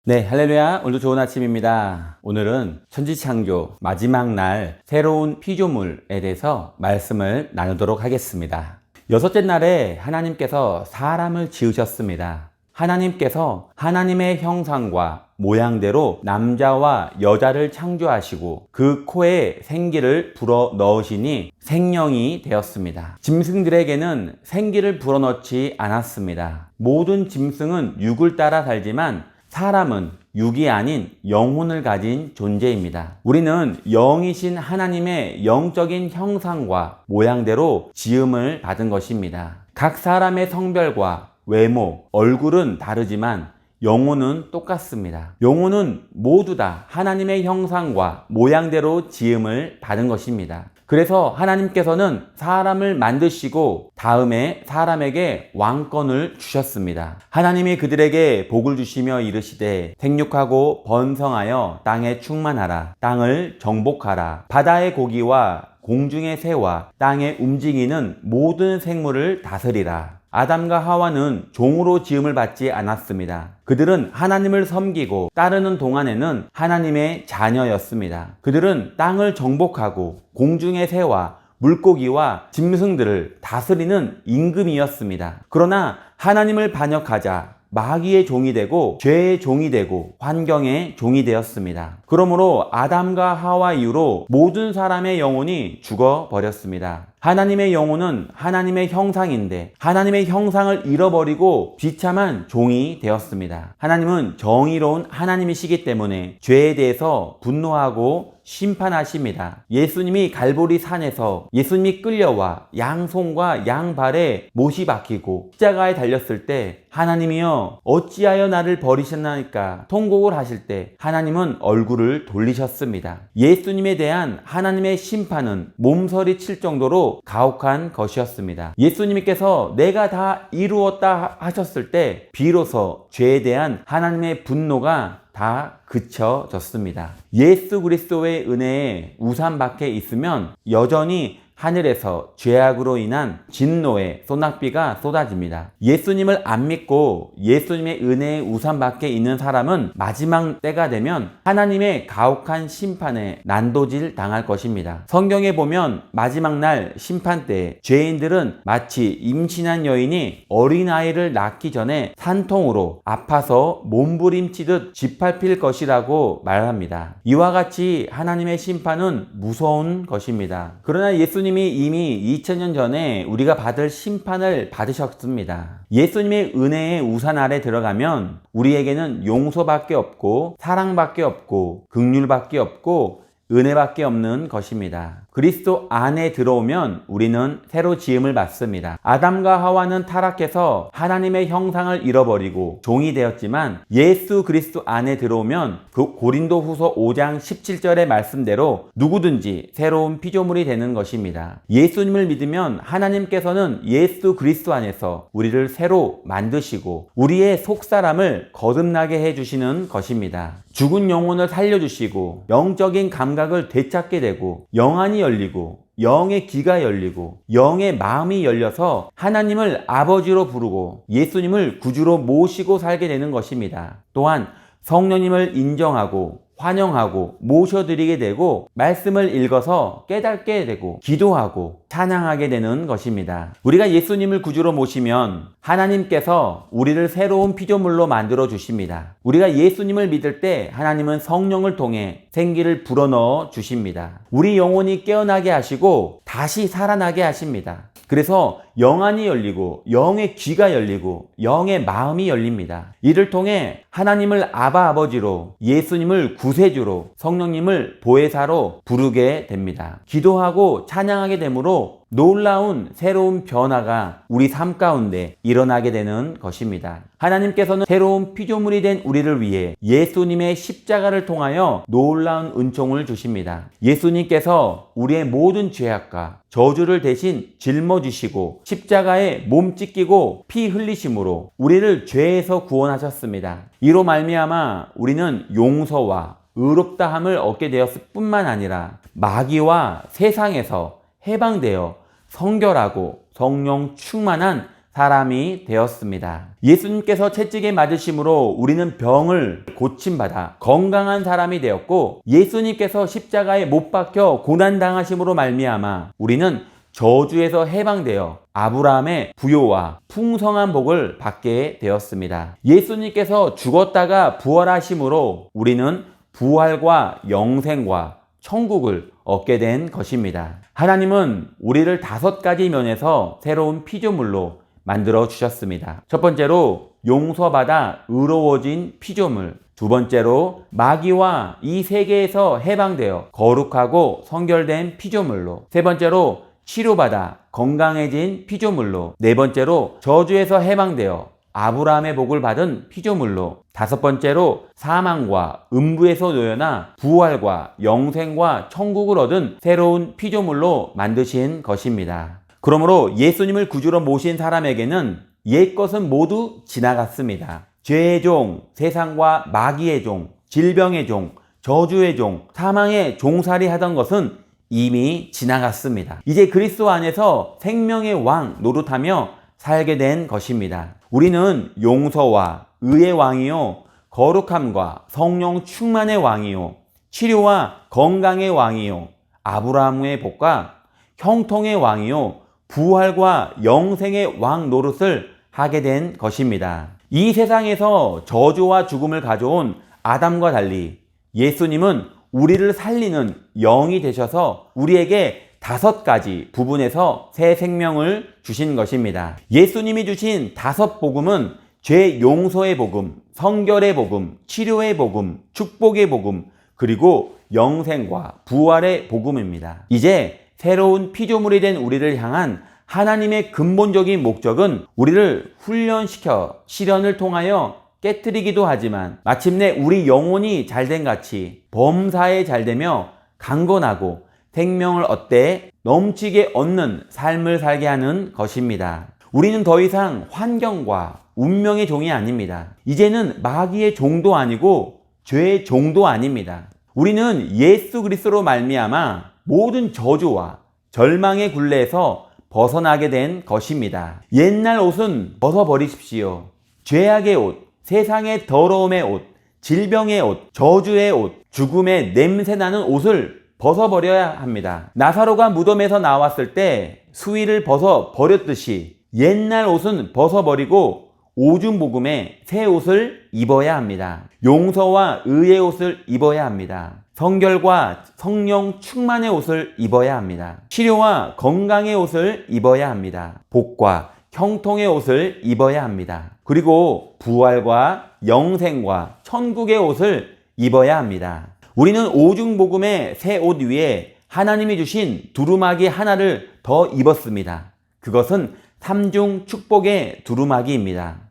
네, 할렐루야. 오늘도 좋은 아침입니다. 오늘은 천지창조 마지막 날 새로운 피조물에 대해서 말씀을 나누도록 하겠습니다. 여섯째 날에 하나님께서 사람을 지으셨습니다. 하나님께서 하나님의 형상과 모양대로 남자와 여자를 창조하시고 그 코에 생기를 불어 넣으시니 생명이 되었습니다. 짐승들에게는 생기를 불어 넣지 않았습니다. 모든 짐승은 육을 따라 살지만 사람은 육이 아닌 영혼을 가진 존재입니다. 우리는 영이신 하나님의 영적인 형상과 모양대로 지음을 받은 것입니다. 각 사람의 성별과 외모, 얼굴은 다르지만 영혼은 똑같습니다. 영혼은 모두 다 하나님의 형상과 모양대로 지음을 받은 것입니다. 그래서 하나님께서는 사람을 만드시고 다음에 사람에게 왕권을 주셨습니다. 하나님이 그들에게 복을 주시며 이르시되 생육하고 번성하여 땅에 충만하라. 땅을 정복하라. 바다의 고기와 공중의 새와 땅에 움직이는 모든 생물을 다스리라. 아담과 하와는 종으로 지음을 받지 않았습니다. 그들은 하나님을 섬기고 따르는 동안에는 하나님의 자녀였습니다. 그들은 땅을 정복하고 공중의 새와 물고기와 짐승들을 다스리는 임금이었습니다. 그러나 하나님을 반역하자 마귀의 종이 되고 죄의 종이 되고 환경의 종이 되었습니다. 그러므로 아담과 하와 이후로 모든 사람의 영혼이 죽어버렸습니다. 하나님의 영혼은 하나님의 형상인데 하나님의 형상을 잃어버리고 비참한 종이 되었습니다. 하나님은 정의로운 하나님이시기 때문에 죄에 대해서 분노하고 심판하십니다. 예수님이 갈보리 산에서 예수님이 끌려와 양손과 양발에 못이 박히고 십자가에 달렸을 때 하나님이여 어찌하여 나를 버리셨나이까 통곡을 하실 때 하나님은 얼굴을 돌리셨습니다. 예수님에 대한 하나님의 심판은 몸서리 칠 정도로 가혹한 것이었습니다. 예수님께서 내가 다 이루었다 하셨을 때 비로소 죄에 대한 하나님의 분노가 다 그쳐졌습니다. 예수 그리스도의 은혜에 우산 밖에 있으면 여전히 하늘에서 죄악으로 인한 진노의 소낙비가 쏟아집니다. 예수님을 안 믿고 예수님의 은혜의 우산 밖에 있는 사람은 마지막 때가 되면 하나님의 가혹한 심판에 난도질 당할 것입니다. 성경에 보면 마지막 날 심판 때 죄인들은 마치 임신한 여인이 어린아이를 낳기 전에 산통으로 아파서 몸부림치듯 짓밟힐 것이라고 말합니다. 이와 같이 하나님의 심판은 무서운 것입니다. 그러나 예수님이 이미 2000년 전에 우리가 받을 심판을 받으셨습니다. 예수님의 은혜의 우산 아래 들어가면 우리에게는 용서밖에 없고 사랑밖에 없고 긍휼밖에 없고 은혜밖에 없는 것입니다. 그리스도 안에 들어오면 우리는 새로 지음을 받습니다. 아담과 하와는 타락해서 하나님의 형상을 잃어버리고 종이 되었지만 예수 그리스도 안에 들어오면 그 고린도후서 5장 17절의 말씀대로 누구든지 새로운 피조물이 되는 것입니다. 예수님을 믿으면 하나님께서는 예수 그리스도 안에서 우리를 새로 만드시고 우리의 속사람을 거듭나게 해주시는 것입니다. 죽은 영혼을 살려주시고 영적인 감각을 되찾게 되고 영안이 열리고 영의 귀가 열리고 영의 마음이 열려서 하나님을 아버지로 부르고 예수님을 구주로 모시고 살게 되는 것입니다. 또한 성령님을 인정하고 환영하고 모셔드리게 되고 말씀을 읽어서 깨닫게 되고 기도하고 찬양하게 되는 것입니다. 우리가 예수님을 구주로 모시면 하나님께서 우리를 새로운 피조물로 만들어 주십니다. 우리가 예수님을 믿을 때 하나님은 성령을 통해 생기를 불어넣어 주십니다. 우리 영혼이 깨어나게 하시고 다시 살아나게 하십니다. 그래서 영안이 열리고 영의 귀가 열리고 영의 마음이 열립니다. 이를 통해 하나님을 아바 아버지로 예수님을 구세주로 성령님을 보혜사로 부르게 됩니다. 기도하고 찬양하게 되므로 놀라운 새로운 변화가 우리 삶 가운데 일어나게 되는 것입니다. 하나님께서는 새로운 피조물이 된 우리를 위해 예수님의 십자가를 통하여 놀라운 은총을 주십니다. 예수님께서 우리의 모든 죄악과 저주를 대신 짊어지시고 십자가에 몸 찢기고 피 흘리심으로 우리를 죄에서 구원하셨습니다. 이로 말미암아 우리는 용서와 의롭다함을 얻게 되었을 뿐만 아니라 마귀와 세상에서 해방되어 성결하고 성령 충만한 사람이 되었습니다. 예수님께서 채찍에 맞으심으로 우리는 병을 고침받아 건강한 사람이 되었고, 예수님께서 십자가에 못 박혀 고난당하심으로 말미암아 우리는 저주에서 해방되어 아브라함의 부요와 풍성한 복을 받게 되었습니다. 예수님께서 죽었다가 부활하심으로 우리는 부활과 영생과 천국을 얻게 된 것입니다. 하나님은 우리를 5가지 면에서 새로운 피조물로 만들어 주셨습니다. 첫 번째로 용서받아 의로워진 피조물, 두 번째로 마귀와 이 세계에서 해방되어 거룩하고 성결된 피조물로, 세 번째로 치료받아 건강해진 피조물로, 네 번째로 저주에서 해방되어 아브라함의 복을 받은 피조물로, 다섯 번째로 사망과 음부에서 놓여나 부활과 영생과 천국을 얻은 새로운 피조물로 만드신 것입니다. 그러므로 예수님을 구주로 모신 사람에게는 옛것은 모두 지나갔습니다. 죄의 종, 세상과 마귀의 종, 질병의 종, 저주의 종, 사망의 종살이 하던 것은 이미 지나갔습니다. 이제 그리스도 안에서 생명의 왕 노릇하며 살게 된 것입니다. 우리는 용서와 의의 왕이요, 거룩함과 성령 충만의 왕이요, 치료와 건강의 왕이요, 아브라함의 복과 형통의 왕이요, 부활과 영생의 왕 노릇을 하게 된 것입니다. 이 세상에서 저주와 죽음을 가져온 아담과 달리 예수님은 우리를 살리는 영이 되셔서 우리에게 5가지 부분에서 새 생명을 주신 것입니다. 예수님이 주신 5복음은 죄 용서의 복음, 성결의 복음, 치료의 복음, 축복의 복음, 그리고 영생과 부활의 복음입니다. 이제 새로운 피조물이 된 우리를 향한 하나님의 근본적인 목적은 우리를 훈련시켜 시련을 통하여 깨뜨리기도 하지만 마침내 우리 영혼이 잘된 같이 범사에 잘되며 강건하고 생명을 얻되 넘치게 얻는 삶을 살게 하는 것입니다. 우리는 더 이상 환경과 운명의 종이 아닙니다. 이제는 마귀의 종도 아니고 죄의 종도 아닙니다. 우리는 예수 그리스도로 말미암아 모든 저주와 절망의 굴레에서 벗어나게 된 것입니다. 옛날 옷은 벗어버리십시오. 죄악의 옷, 세상의 더러움의 옷, 질병의 옷, 저주의 옷, 죽음의 냄새나는 옷을 벗어버려야 합니다. 나사로가 무덤에서 나왔을 때 수의를 벗어버렸듯이 옛날 옷은 벗어버리고 오중복음의 새 옷을 입어야 합니다. 용서와 의의 옷을 입어야 합니다. 성결과 성령 충만의 옷을 입어야 합니다. 치료와 건강의 옷을 입어야 합니다. 복과 형통의 옷을 입어야 합니다. 그리고 부활과 영생과 천국의 옷을 입어야 합니다. 우리는 오중복음의 새 옷 위에 하나님이 주신 두루마기 하나를 더 입었습니다. 그것은 3중 축복의 두루마기입니다.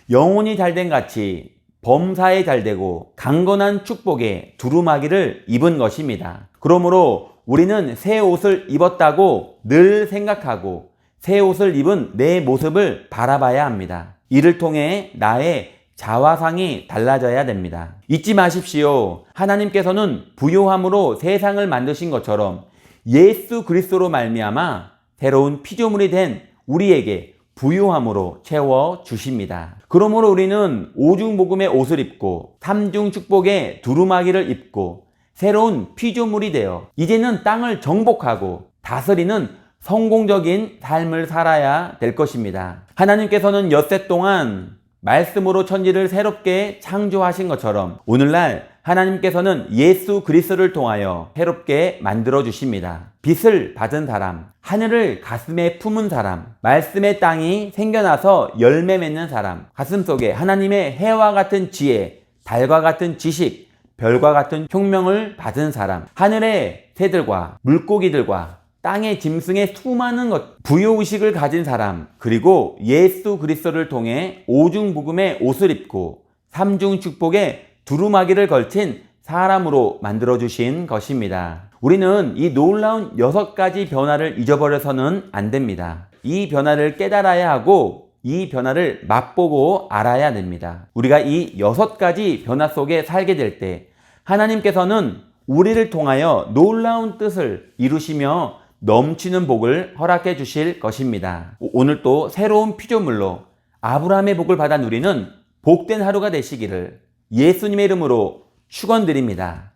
영혼이 잘된 같이 범사에 잘되고 강건한 축복의 두루마기를 입은 것입니다. 그러므로 우리는 새 옷을 입었다고 늘 생각하고 새 옷을 입은 내 모습을 바라봐야 합니다. 이를 통해 나의 자화상이 달라져야 됩니다. 잊지 마십시오. 하나님께서는 부요함으로 세상을 만드신 것처럼 예수 그리스도로 말미암아 새로운 피조물이 된 우리에게 부요함으로 채워 주십니다. 그러므로 우리는 오중복음의 옷을 입고 3중 축복의 두루마기를 입고 새로운 피조물이 되어 이제는 땅을 정복하고 다스리는 성공적인 삶을 살아야 될 것입니다. 하나님께서는 엿새 동안 말씀으로 천지를 새롭게 창조하신 것처럼 오늘날 하나님께서는 예수 그리스도를 통하여 새롭게 만들어 주십니다. 빛을 받은 사람, 하늘을 가슴에 품은 사람, 말씀의 땅이 생겨나서 열매 맺는 사람, 가슴속에 하나님의 해와 같은 지혜, 달과 같은 지식, 별과 같은 혁명을 받은 사람, 하늘의 새들과 물고기들과 땅의 짐승의 수많은 것, 부요의식을 가진 사람, 그리고 예수 그리스도를 통해 오중복음의 옷을 입고 3중 축복의 두루마기를 걸친 사람으로 만들어주신 것입니다. 우리는 이 놀라운 6가지 변화를 잊어버려서는 안 됩니다. 이 변화를 깨달아야 하고 이 변화를 맛보고 알아야 됩니다. 우리가 이 6가지 변화 속에 살게 될 때 하나님께서는 우리를 통하여 놀라운 뜻을 이루시며 넘치는 복을 허락해 주실 것입니다. 오늘 또 새로운 피조물로 아브라함의 복을 받아 누리는 복된 하루가 되시기를 예수님의 이름으로 축원드립니다.